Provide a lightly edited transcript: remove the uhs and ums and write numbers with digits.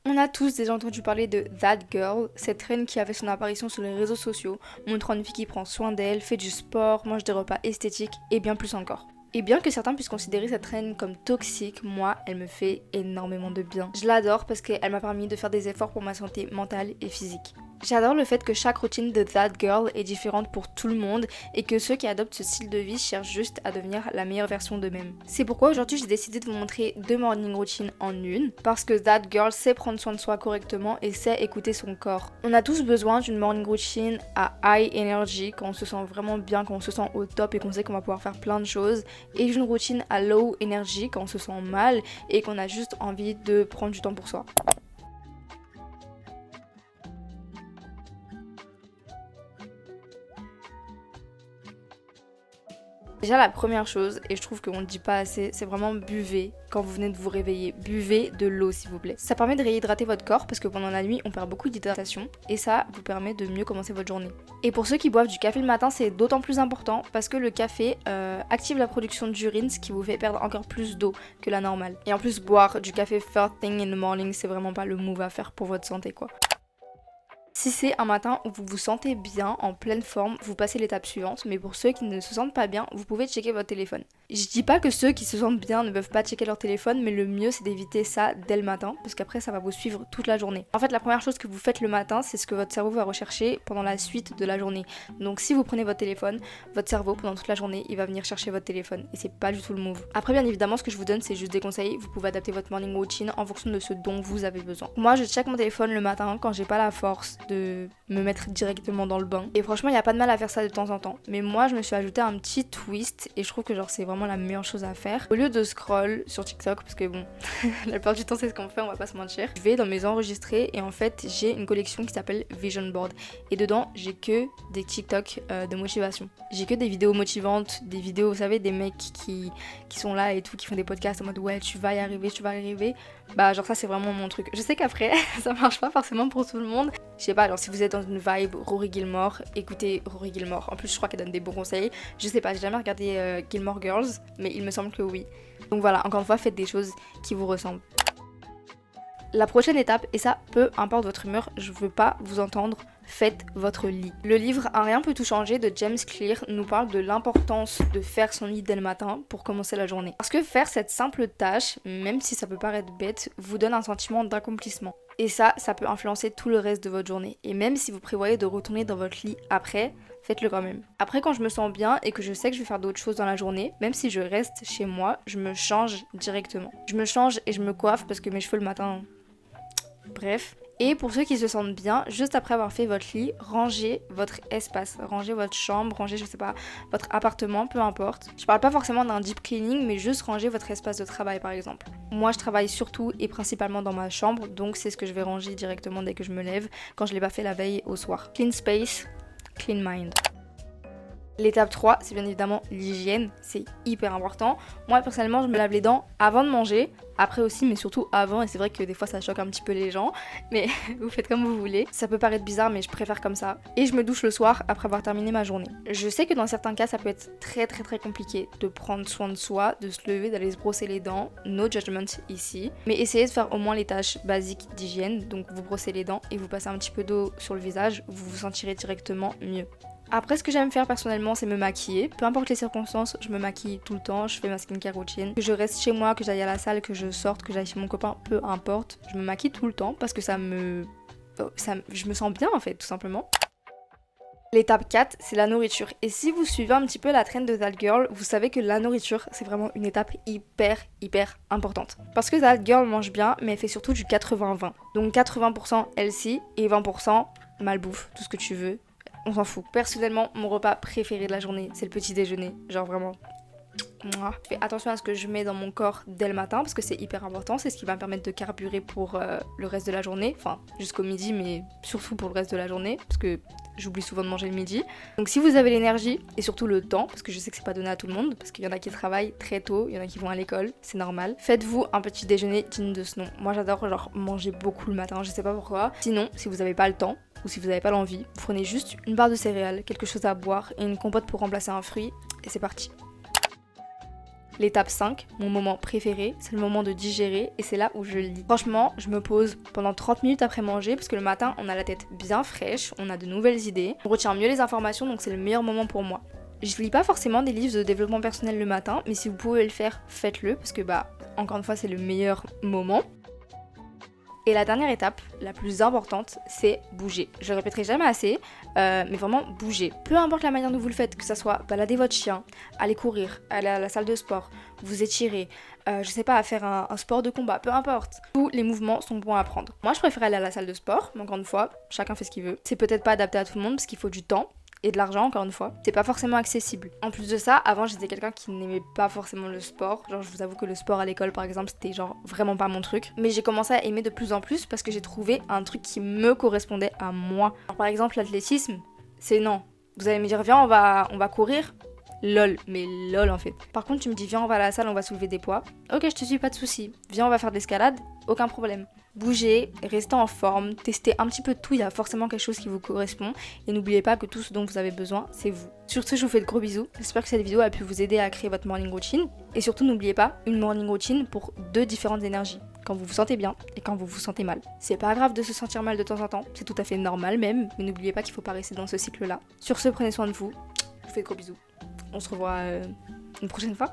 On a tous déjà entendu parler de That Girl, cette reine qui a fait son apparition sur les réseaux sociaux, montrant une fille qui prend soin d'elle, fait du sport, mange des repas esthétiques et bien plus encore. Et bien que certains puissent considérer cette reine comme toxique, moi, elle me fait énormément de bien. Je l'adore parce qu'elle m'a permis de faire des efforts pour ma santé mentale et physique. J'adore le fait que chaque routine de That Girl est différente pour tout le monde et que ceux qui adoptent ce style de vie cherchent juste à devenir la meilleure version d'eux-mêmes. C'est pourquoi aujourd'hui j'ai décidé de vous montrer 2 morning routines en une, parce que That Girl sait prendre soin de soi correctement et sait écouter son corps. On a tous besoin d'une morning routine à high energy, quand on se sent vraiment bien, quand on se sent au top et qu'on sait qu'on va pouvoir faire plein de choses, et d'une routine à low energy quand on se sent mal et qu'on a juste envie de prendre du temps pour soi. Déjà la première chose, et je trouve qu'on ne dit pas assez, c'est vraiment buvez quand vous venez de vous réveiller. Buvez de l'eau s'il vous plaît. Ça permet de réhydrater votre corps parce que pendant la nuit on perd beaucoup d'hydratation et ça vous permet de mieux commencer votre journée. Et pour ceux qui boivent du café le matin, c'est d'autant plus important parce que le café active la production d'urine, ce qui vous fait perdre encore plus d'eau que la normale. Et en plus boire du café first thing in the morning, c'est vraiment pas le move à faire pour votre santé quoi. Si c'est un matin où vous vous sentez bien, en pleine forme, vous passez l'étape suivante, mais pour ceux qui ne se sentent pas bien, vous pouvez checker votre téléphone. Je dis pas que ceux qui se sentent bien ne peuvent pas checker leur téléphone, mais le mieux c'est d'éviter ça dès le matin, parce qu'après ça va vous suivre toute la journée. En fait, la première chose que vous faites le matin, c'est ce que votre cerveau va rechercher pendant la suite de la journée. Donc si vous prenez votre téléphone, votre cerveau pendant toute la journée, il va venir chercher votre téléphone, et c'est pas du tout le move. Après, bien évidemment, ce que je vous donne, c'est juste des conseils, vous pouvez adapter votre morning routine en fonction de ce dont vous avez besoin. Moi, je check mon téléphone le matin quand j'ai pas la force de me mettre directement dans le bain. Et franchement, il n'y a pas de mal à faire ça de temps en temps. Mais moi, je me suis ajouté un petit twist et je trouve que genre c'est vraiment la meilleure chose à faire. Au lieu de scroll sur TikTok, parce que bon, la plupart du temps c'est ce qu'on fait, on va pas se mentir. Je vais dans mes enregistrés et en fait, j'ai une collection qui s'appelle Vision Board. Et dedans, j'ai que des TikTok de motivation. J'ai que des vidéos motivantes, des vidéos, vous savez, des mecs qui sont là et tout, qui font des podcasts en mode ouais, tu vas y arriver, tu vas y arriver. Bah genre ça c'est vraiment mon truc. Je sais qu'après ça marche pas forcément pour tout le monde. Je sais pas, genre si vous êtes dans une vibe Rory Gilmore, écoutez Rory Gilmore. En plus je crois qu'elle donne des bons conseils. Je sais pas, j'ai jamais regardé Gilmore Girls, mais il me semble que oui. Donc voilà, encore une fois faites des choses qui vous ressemblent. La prochaine étape, et ça peu importe votre humeur, je veux pas vous entendre, faites votre lit. Le livre Un rien peut tout changer de James Clear nous parle de l'importance de faire son lit dès le matin pour commencer la journée. Parce que faire cette simple tâche, même si ça peut paraître bête, vous donne un sentiment d'accomplissement. Et ça peut influencer tout le reste de votre journée. Et même si vous prévoyez de retourner dans votre lit après, faites-le quand même. Après, quand je me sens bien et que je sais que je vais faire d'autres choses dans la journée, même si je reste chez moi, je me change directement. Je me change et je me coiffe parce que mes cheveux le matin... Bref. Et pour ceux qui se sentent bien, juste après avoir fait votre lit, rangez votre espace, rangez votre chambre, rangez, je sais pas, votre appartement, peu importe. Je parle pas forcément d'un deep cleaning, mais juste rangez votre espace de travail par exemple. Moi je travaille surtout et principalement dans ma chambre, donc c'est ce que je vais ranger directement dès que je me lève, quand je l'ai pas fait la veille au soir. Clean space, clean mind. L'étape 3, c'est bien évidemment l'hygiène, c'est hyper important. Moi personnellement, je me lave les dents avant de manger, après aussi, mais surtout avant, et c'est vrai que des fois ça choque un petit peu les gens, mais vous faites comme vous voulez. Ça peut paraître bizarre, mais je préfère comme ça. Et je me douche le soir après avoir terminé ma journée. Je sais que dans certains cas, ça peut être très compliqué de prendre soin de soi, de se lever, d'aller se brosser les dents, no judgment ici. Mais essayez de faire au moins les tâches basiques d'hygiène, donc vous brossez les dents et vous passez un petit peu d'eau sur le visage, vous vous sentirez directement mieux. Après, ce que j'aime faire personnellement, c'est me maquiller. Peu importe les circonstances, je me maquille tout le temps, je fais ma skincare routine. Que je reste chez moi, que j'aille à la salle, que je sorte, que j'aille chez mon copain, peu importe. Je me maquille tout le temps parce que je me sens bien en fait, tout simplement. L'étape 4, c'est la nourriture. Et si vous suivez un petit peu la trend de That Girl, vous savez que la nourriture, c'est vraiment une étape hyper importante. Parce que That Girl mange bien, mais elle fait surtout du 80-20. Donc 80% healthy et 20% malbouffe, tout ce que tu veux. On s'en fout. Personnellement, mon repas préféré de la journée, c'est le petit déjeuner. Genre vraiment. Je fais attention à ce que je mets dans mon corps dès le matin parce que c'est hyper important. C'est ce qui va me permettre de carburer pour le reste de la journée. Enfin, jusqu'au midi, mais surtout pour le reste de la journée. Parce que j'oublie souvent de manger le midi. Donc si vous avez l'énergie et surtout le temps, parce que je sais que c'est pas donné à tout le monde, parce qu'il y en a qui travaillent très tôt, il y en a qui vont à l'école, c'est normal. Faites-vous un petit déjeuner digne de ce nom. Moi j'adore genre manger beaucoup le matin, je sais pas pourquoi. Sinon, si vous avez pas le temps, ou si vous n'avez pas l'envie, vous prenez juste une barre de céréales, quelque chose à boire et une compote pour remplacer un fruit, et c'est parti. L'étape 5, mon moment préféré, c'est le moment de digérer et c'est là où je lis. Franchement, je me pose pendant 30 minutes après manger parce que le matin, on a la tête bien fraîche, on a de nouvelles idées, on retient mieux les informations donc c'est le meilleur moment pour moi. Je lis pas forcément des livres de développement personnel le matin, mais si vous pouvez le faire, faites-le parce que encore une fois, c'est le meilleur moment. Et la dernière étape, la plus importante, c'est bouger. Je le répéterai jamais assez, mais vraiment bouger. Peu importe la manière dont vous le faites, que ça soit balader votre chien, aller courir, aller à la salle de sport, vous étirer, je sais pas, faire un sport de combat, peu importe. Tous les mouvements sont bons à prendre. Moi, je préfère aller à la salle de sport, mais encore une fois, chacun fait ce qu'il veut. C'est peut-être pas adapté à tout le monde parce qu'il faut du temps. Et de l'argent, encore une fois, c'est pas forcément accessible. En plus de ça, avant j'étais quelqu'un qui n'aimait pas forcément le sport. Genre je vous avoue que le sport à l'école par exemple c'était genre vraiment pas mon truc. Mais j'ai commencé à aimer de plus en plus parce que j'ai trouvé un truc qui me correspondait à moi. Alors, par exemple l'athlétisme, c'est non. Vous allez me dire viens on va courir. Lol, mais lol en fait. Par contre tu me dis viens on va à la salle, on va soulever des poids. Ok je te suis, pas de soucis. Viens on va faire de l'escalade, aucun problème. Bougez, restez en forme, testez un petit peu de tout, il y a forcément quelque chose qui vous correspond. Et n'oubliez pas que tout ce dont vous avez besoin, c'est vous. Sur ce, je vous fais de gros bisous. J'espère que cette vidéo a pu vous aider à créer votre morning routine. Et surtout, n'oubliez pas, une morning routine pour 2 différentes énergies. Quand vous vous sentez bien et quand vous vous sentez mal. C'est pas grave de se sentir mal de temps en temps, c'est tout à fait normal même. Mais n'oubliez pas qu'il faut pas rester dans ce cycle-là. Sur ce, prenez soin de vous. Je vous fais de gros bisous. On se revoit une prochaine fois.